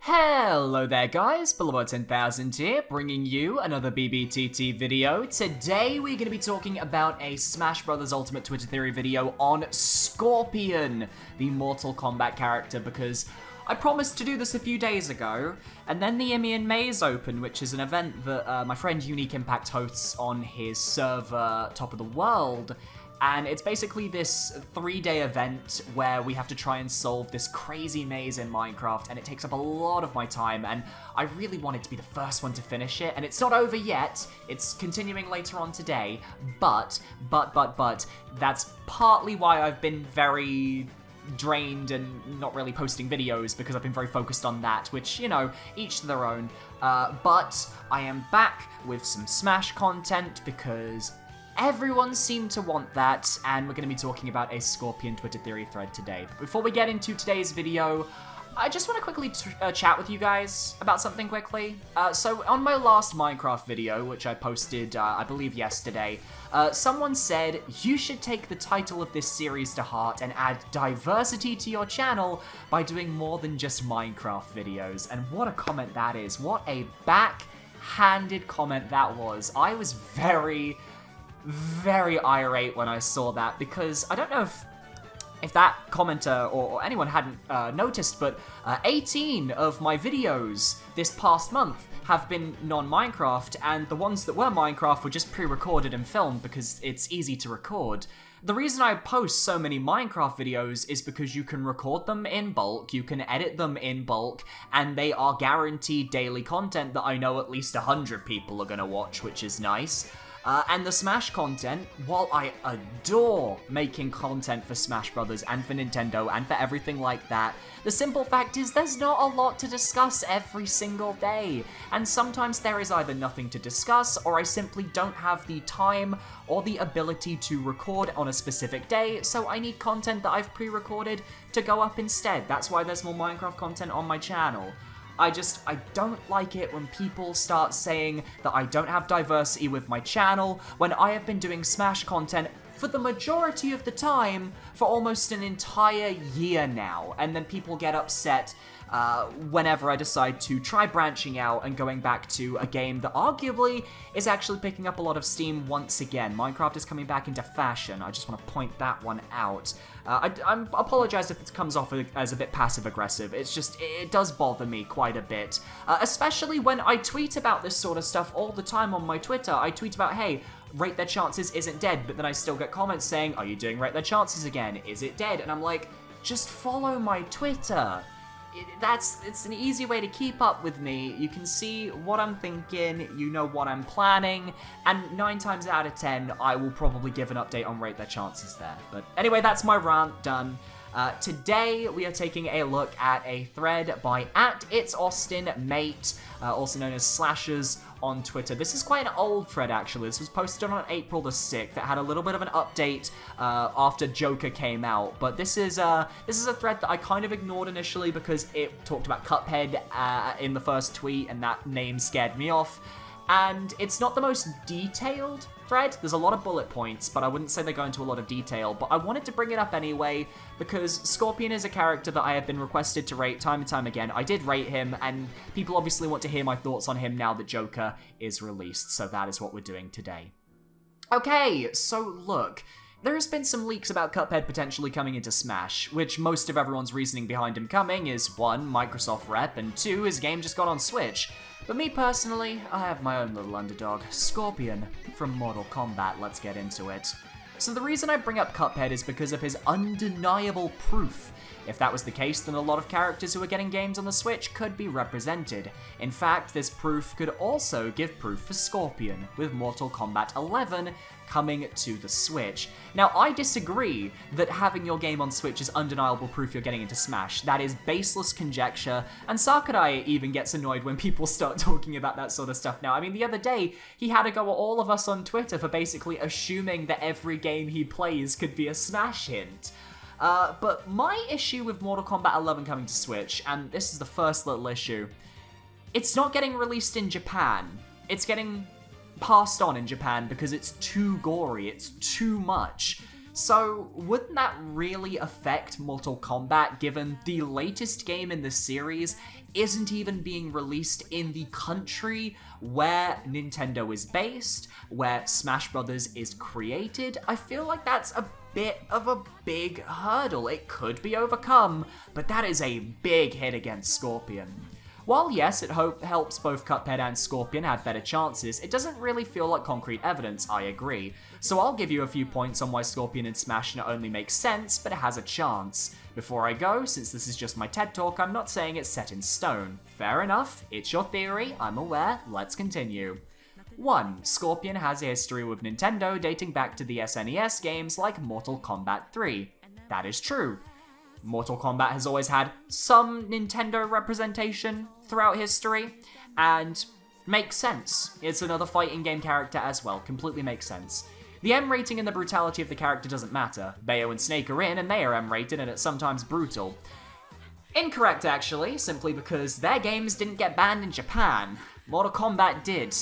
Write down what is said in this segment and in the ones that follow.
Hello there guys, Below10,000 here, bringing you another BBTT video. Today we're going to be talking about a Smash Bros. Ultimate Twitter Theory video on Scorpion, the Mortal Kombat character, because I promised to do this a few days ago, and then the Imian Maze opened, which is an event that my friend Unique Impact hosts on his server Top of the World. And it's basically this 3-day event where we have to try and solve this crazy maze in Minecraft, and it takes up a lot of my time, and I really wanted to be the first one to finish it, and it's not over yet, it's continuing later on today, but, that's partly why I've been very drained and not really posting videos, because I've been very focused on that, which, you know, each to their own, but I am back with some Smash content, because everyone seemed to want that, and we're going to be talking about a Scorpion Twitter Theory thread today. But before we get into today's video, I just want to quickly chat with you guys about something quickly. So on my last Minecraft video, which I posted, I believe yesterday, someone said you should take the title of this series to heart and add diversity to your channel by doing more than just Minecraft videos. And what a comment that is. What a backhanded comment that was. I was very irate when I saw that, because I don't know if that commenter or anyone hadn't noticed, but 18 of my videos this past month have been non-Minecraft, and the ones that were Minecraft were just pre-recorded and filmed because it's easy to record. The reason I post so many Minecraft videos is because you can record them in bulk, you can edit them in bulk, and they are guaranteed daily content that I know at least 100 people are gonna watch, which is nice. And the Smash content, while I adore making content for Smash Brothers and for Nintendo and for everything like that, the simple fact is there's not a lot to discuss every single day. And sometimes there is either nothing to discuss, or I simply don't have the time or the ability to record on a specific day, so I need content that I've pre-recorded to go up instead. That's why there's more Minecraft content on my channel. I don't like it when people start saying that I don't have diversity with my channel, when I have been doing Smash content for the majority of the time for almost an entire year now, and then people get upset whenever I decide to try branching out and going back to a game that arguably is actually picking up a lot of steam once again. Minecraft is coming back into fashion. I just want to point that one out. I apologize if it comes off as a bit passive-aggressive. It's just, it does bother me quite a bit. Especially when I tweet about this sort of stuff all the time on my Twitter. I tweet about, hey, Rate Their Chances isn't dead, but then I still get comments saying, are you doing Rate Their Chances again? Is it dead? And I'm like, just follow my Twitter. It's an easy way to keep up with me. You can see what I'm thinking, you know what I'm planning, and 9 times out of 10, I will probably give an update on Rate Their Chances there. But anyway, that's my rant done. Today, we are taking a look at a thread by @It'sAustinMate, also known as Slashers on Twitter. This is quite an old thread, actually. This was posted on April the 6th. It had a little bit of an update after Joker came out, but this is a thread that I kind of ignored initially because it talked about Cuphead in the first tweet, and that name scared me off. And it's not the most detailed thread. There's a lot of bullet points, but I wouldn't say they go into a lot of detail. But I wanted to bring it up anyway, because Scorpion is a character that I have been requested to rate time and time again. I did rate him, and people obviously want to hear my thoughts on him now that Joker is released, so that is what we're doing today. Okay, so look. There has been some leaks about Cuphead potentially coming into Smash, which most of everyone's reasoning behind him coming is 1, Microsoft rep, and 2, his game just got on Switch. But me personally, I have my own little underdog, Scorpion, from Mortal Kombat. Let's get into it. So the reason I bring up Cuphead is because of his undeniable proof. If that was the case, then a lot of characters who are getting games on the Switch could be represented. In fact, this proof could also give proof for Scorpion, with Mortal Kombat 11 coming to the Switch. Now, I disagree that having your game on Switch is undeniable proof you're getting into Smash. That is baseless conjecture, and Sakurai even gets annoyed when people start talking about that sort of stuff now. I mean, the other day, he had to go at all of us on Twitter for basically assuming that every game he plays could be a Smash hint. But my issue with Mortal Kombat 11 coming to Switch, and this is the first little issue, it's not getting released in Japan. It's getting passed on in Japan because it's too gory, it's too much. So wouldn't that really affect Mortal Kombat given the latest game in the series isn't even being released in the country where Nintendo is based, where Smash Bros. Is created? I feel like that's a bit of a big hurdle. It could be overcome, but that is a big hit against Scorpion. While yes, it helps both Cuphead and Scorpion have better chances, it doesn't really feel like concrete evidence, I agree. So I'll give you a few points on why Scorpion in Smash not only makes sense, but it has a chance. Before I go, since this is just my TED Talk, I'm not saying it's set in stone. Fair enough, it's your theory, I'm aware, let's continue. 1. Scorpion has a history with Nintendo dating back to the SNES games like Mortal Kombat 3. That is true. Mortal Kombat has always had some Nintendo representation throughout history, and makes sense. It's another fighting game character as well, completely makes sense. The M rating and the brutality of the character doesn't matter. Bayo and Snake are in, and they are M rated, and it's sometimes brutal. Incorrect, actually, simply because their games didn't get banned in Japan. Mortal Kombat did.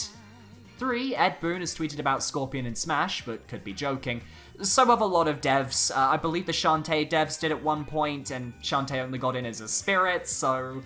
3. Ed Boon has tweeted about Scorpion in Smash, but could be joking. So have a lot of devs. I believe the Shantae devs did at one point, and Shantae only got in as a spirit, so...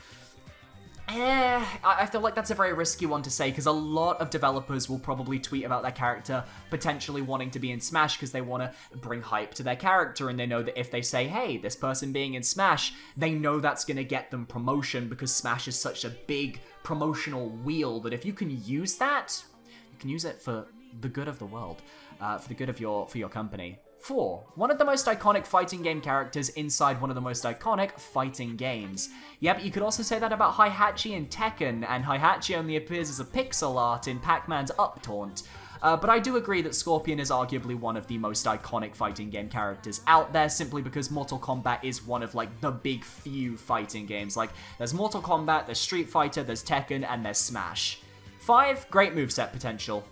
I feel like that's a very risky one to say, because a lot of developers will probably tweet about their character potentially wanting to be in Smash because they want to bring hype to their character, and they know that if they say, hey, this person being in Smash, they know that's going to get them promotion, because Smash is such a big promotional wheel that if you can use that, you can use it for the good of the world, for the good of your company. 4. One of the most iconic fighting game characters inside one of the most iconic fighting games. Yep, you could also say that about Heihachi in Tekken, and Heihachi only appears as a pixel art in Pac-Man's Up Taunt. But I do agree that Scorpion is arguably one of the most iconic fighting game characters out there, simply because Mortal Kombat is one of, like, the big few fighting games. Like, there's Mortal Kombat, there's Street Fighter, there's Tekken, and there's Smash. 5. Great moveset potential.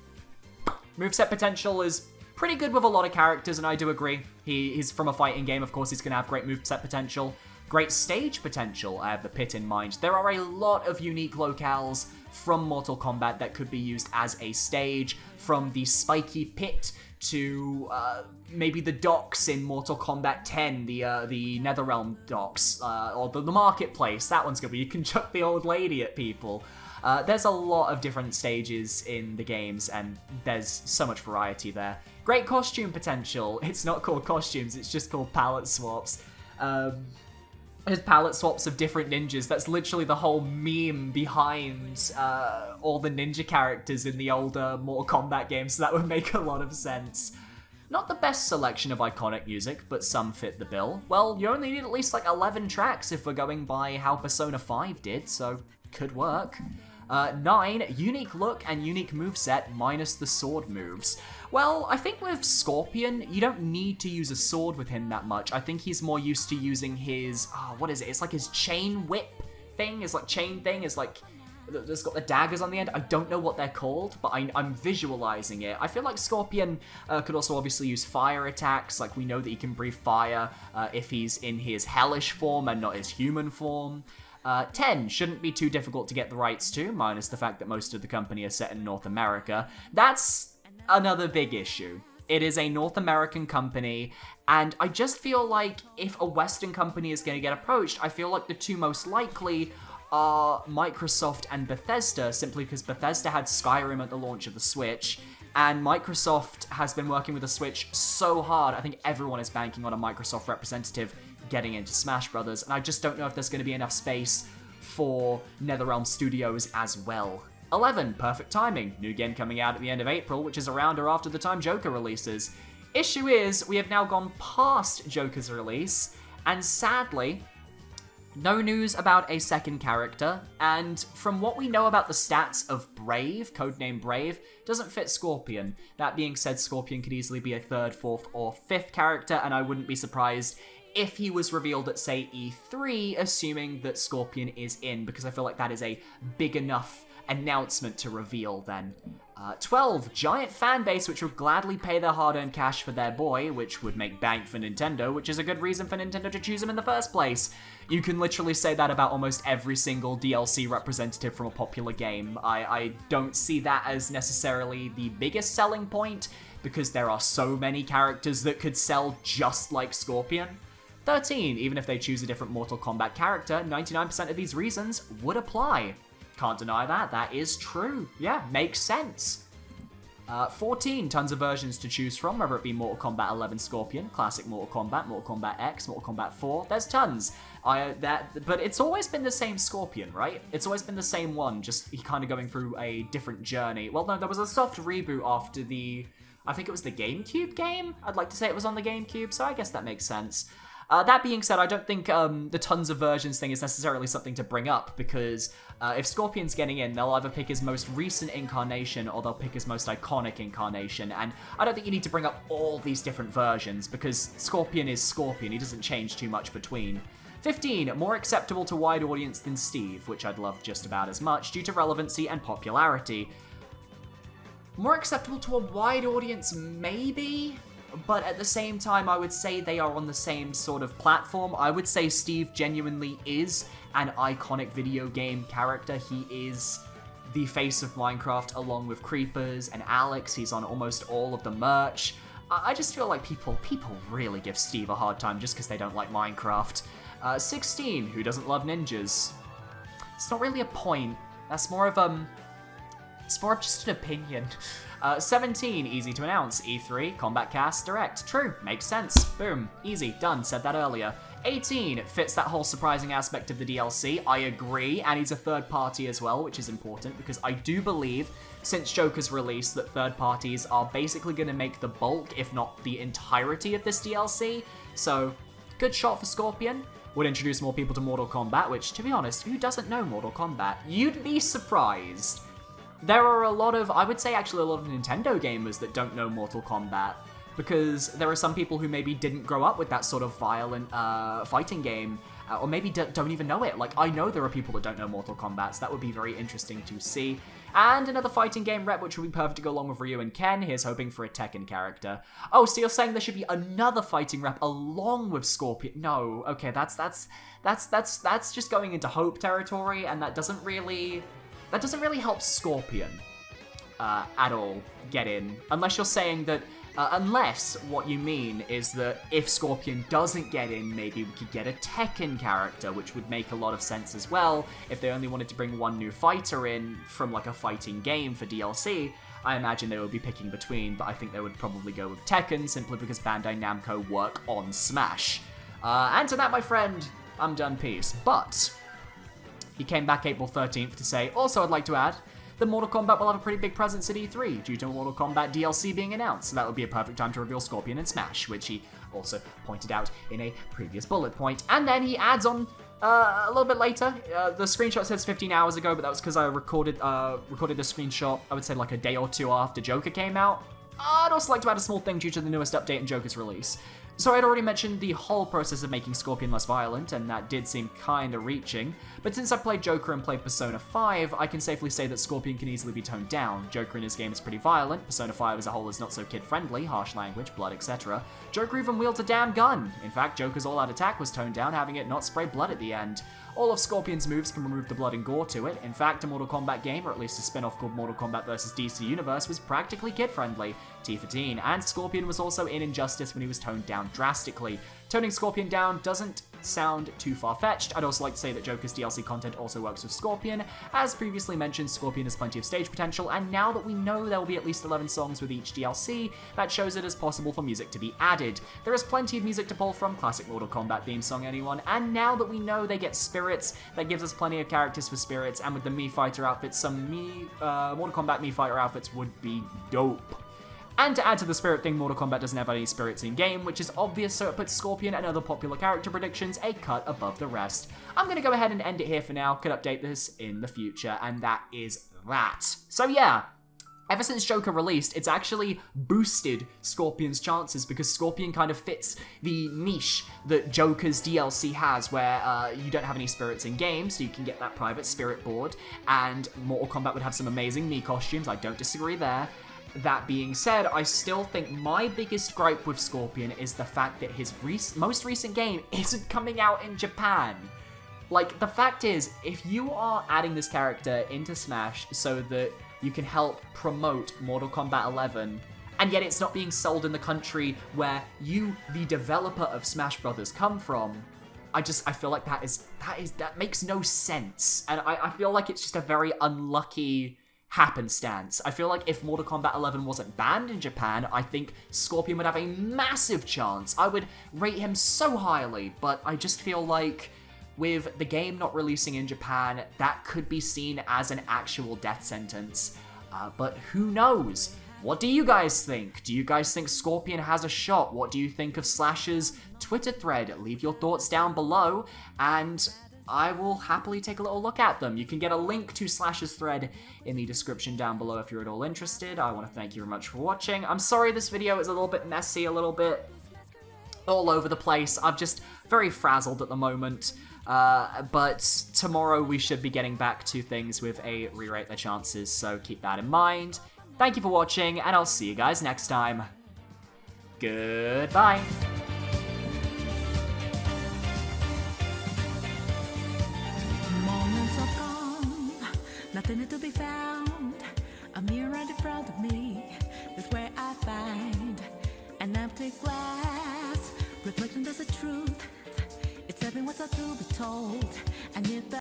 Moveset potential is pretty good with a lot of characters, and I do agree. He's from a fighting game, of course he's going to have great moveset potential. Great stage potential, I have the pit in mind. There are a lot of unique locales from Mortal Kombat that could be used as a stage, from the spiky pit to maybe the docks in Mortal Kombat 10, the Netherrealm docks, or the marketplace. That one's good, where you can chuck the old lady at people. There's a lot of different stages in the games, and there's so much variety there. Great costume potential. It's not called costumes, it's just called palette swaps. There's palette swaps of different ninjas. That's literally the whole meme behind all the ninja characters in the older Mortal Kombat games, so that would make a lot of sense. Not the best selection of iconic music, but some fit the bill. Well, you only need at least like 11 tracks if we're going by how Persona 5 did, so could work. 9, unique look and unique moveset minus the sword moves. Well, I think with Scorpion, you don't need to use a sword with him that much. I think he's more used to using his, what is it? It's like his chain whip thing, his like chain thing, is like, it's got the daggers on the end. I don't know what they're called, but I'm visualizing it. I feel like Scorpion could also obviously use fire attacks. Like, we know that he can breathe fire if he's in his hellish form and not his human form. 10 shouldn't be too difficult to get the rights to, minus the fact that most of the company are set in North America. That's another big issue. It is a North American company, and I just feel like if a Western company is going to get approached, I feel like the two most likely are Microsoft and Bethesda, simply because Bethesda had Skyrim at the launch of the Switch, and Microsoft has been working with the Switch so hard. I think everyone is banking on a Microsoft representative getting into Smash Brothers, and I just don't know if there's going to be enough space for NetherRealm Studios as well. 11, perfect timing. New game coming out at the end of April, which is around or after the time Joker releases. Issue is, we have now gone past Joker's release, and sadly, no news about a second character, and from what we know about the stats of Brave, codename Brave, doesn't fit Scorpion. That being said, Scorpion could easily be a 3rd, 4th, or 5th character, and I wouldn't be surprised if he was revealed at, say, E3, assuming that Scorpion is in, because I feel like that is a big enough announcement to reveal then. 12, giant fan base which would gladly pay their hard-earned cash for their boy, which would make bank for Nintendo, which is a good reason for Nintendo to choose him in the first place. You can literally say that about almost every single DLC representative from a popular game. I don't see that as necessarily the biggest selling point, because there are so many characters that could sell just like Scorpion. 13, even if they choose a different Mortal Kombat character, 99% of these reasons would apply. Can't deny that, that is true. Yeah, makes sense. 14, tons of versions to choose from, whether it be Mortal Kombat 11 Scorpion, Classic Mortal Kombat X, Mortal Kombat 4, there's tons. But it's always been the same Scorpion, right? It's always been the same one, just he kind of going through a different journey. Well, no, there was a soft reboot after I think it was the GameCube game? I'd like to say it was on the GameCube, so I guess that makes sense. That being said, I don't think the tons of versions thing is necessarily something to bring up, because if Scorpion's getting in, they'll either pick his most recent incarnation or they'll pick his most iconic incarnation, and I don't think you need to bring up all these different versions, because Scorpion is Scorpion, he doesn't change too much between. 15, more acceptable to wide audience than Steve, which I'd love just about as much, due to relevancy and popularity. More acceptable to a wide audience, maybe? But at the same time, I would say they are on the same sort of platform. I would say Steve genuinely is an iconic video game character. He is the face of Minecraft along with Creepers and Alex. He's on almost all of the merch. I just feel like people really give Steve a hard time just because they don't like Minecraft. 16, who doesn't love ninjas? It's not really a point. That's more of it's more of just an opinion. 17, easy to announce. E3, Combat Cast, Direct. True, makes sense. Boom, easy, done, said that earlier. 18, fits that whole surprising aspect of the DLC. I agree, and he's a third party as well, which is important, because I do believe, since Joker's release, that third parties are basically going to make the bulk, if not the entirety of this DLC. So, good shot for Scorpion. Would introduce more people to Mortal Kombat, which, to be honest, who doesn't know Mortal Kombat? You'd be surprised. There are I would say actually a lot of Nintendo gamers that don't know Mortal Kombat, because there are some people who maybe didn't grow up with that sort of violent fighting game, or maybe don't even know it. Like, I know there are people that don't know Mortal Kombat, so that would be very interesting to see. And another fighting game rep, which would be perfect to go along with Ryu and Ken. Here's hoping for a Tekken character. Oh, so you're saying there should be another fighting rep along with Scorpion? No, okay, that's just going into hope territory, and that doesn't really help Scorpion at all get in. Unless you're saying that, unless what you mean is that if Scorpion doesn't get in, maybe we could get a Tekken character, which would make a lot of sense as well. If they only wanted to bring one new fighter in from like a fighting game for DLC, I imagine they would be picking between, but I think they would probably go with Tekken, simply because Bandai Namco work on Smash. And to that, my friend, I'm done peace. But he came back April 13th to say, also I'd like to add that Mortal Kombat will have a pretty big presence at E3 due to Mortal Kombat DLC being announced, so that would be a perfect time to reveal Scorpion and Smash, which he also pointed out in a previous bullet point. And then he adds on a little bit later, the screenshot says 15 hours ago, but that was because I recorded the screenshot, I would say like a day or two after Joker came out. I'd also like to add a small thing due to the newest update in Joker's release. So I'd already mentioned the whole process of making Scorpion less violent, and that did seem kinda reaching, but since I've played Joker and played Persona 5, I can safely say that Scorpion can easily be toned down. Joker in his game is pretty violent, Persona 5 as a whole is not so kid-friendly, harsh language, blood, etc. Joker even wields a damn gun! In fact, Joker's all-out attack was toned down, having it not spray blood at the end. All of Scorpion's moves can remove the blood and gore to it. In fact, a Mortal Kombat game, or at least a spin-off called Mortal Kombat vs. DC Universe, was practically kid-friendly, T for teen, and Scorpion was also in Injustice when he was toned down drastically. Toning Scorpion down doesn't sound too far-fetched. I'd also like to say that Joker's DLC content also works with Scorpion. As previously mentioned, Scorpion has plenty of stage potential, and now that we know there will be at least 11 songs with each DLC, that shows it as possible for music to be added. There is plenty of music to pull from, classic Mortal Kombat theme song anyone, and now that we know they get spirits, that gives us plenty of characters for spirits, and with the Mii Fighter outfits, some Mortal Kombat Mii Fighter outfits would be dope. And to add to the spirit thing, Mortal Kombat doesn't have any spirits in-game, which is obvious, so it puts Scorpion and other popular character predictions a cut above the rest. I'm going to go ahead and end it here for now, could update this in the future, and that is that. So yeah, ever since Joker released, it's actually boosted Scorpion's chances because Scorpion kind of fits the niche that Joker's DLC has, where you don't have any spirits in game, so you can get that private spirit board, and Mortal Kombat would have some amazing Mii costumes. I don't disagree there. That being said, I still think my biggest gripe with Scorpion is the fact that his most recent game isn't coming out in Japan. Like, the fact is, if you are adding this character into Smash so that you can help promote Mortal Kombat 11, and yet it's not being sold in the country where you, the developer of Smash Brothers, come from, I feel like that makes no sense. And I feel like it's just a very unlucky happenstance. I feel like if Mortal Kombat 11 wasn't banned in Japan, I think Scorpion would have a massive chance. I would rate him so highly, but I just feel like with the game not releasing in Japan, that could be seen as an actual death sentence. But who knows? What do you guys think? Do you guys think Scorpion has a shot? What do you think of Slash's Twitter thread? Leave your thoughts down below, and I will happily take a little look at them. You can get a link to Slash's thread in the description down below if you're at all interested. I want to thank you very much for watching. I'm sorry this video is a little bit messy, a little bit all over the place. I'm just very frazzled at the moment. But tomorrow we should be getting back to things with a re-rate the chances, so keep that in mind. Thank you for watching, and I'll see you guys next time. Goodbye. Moments are gone, nothing to be found. A mirror right in front of me is where I find an empty glass, reflecting there's a truth. It's every what's up to be told, and yet